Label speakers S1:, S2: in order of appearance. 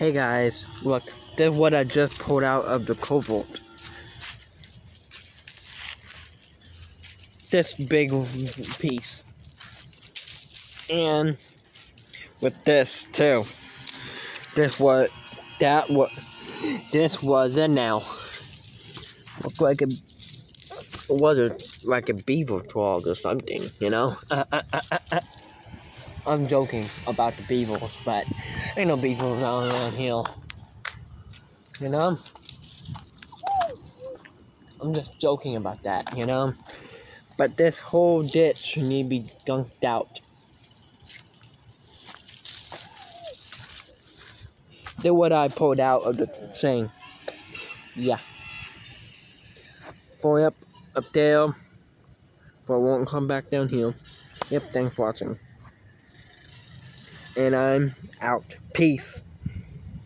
S1: Hey guys, look, this is what I just pulled out of the culvert. This big piece. And with this too. This was it now. Looked like it wasn't like a beaver claw or something, you know? I'm joking about the beavers, but ain't no beavers around here. You know? I'm just joking about that, you know? But this whole ditch need to be gunked out. This is what I pulled out of the thing. Yeah. Fully up there, but won't come back down here. Yep, thanks for watching. And I'm out. Peace.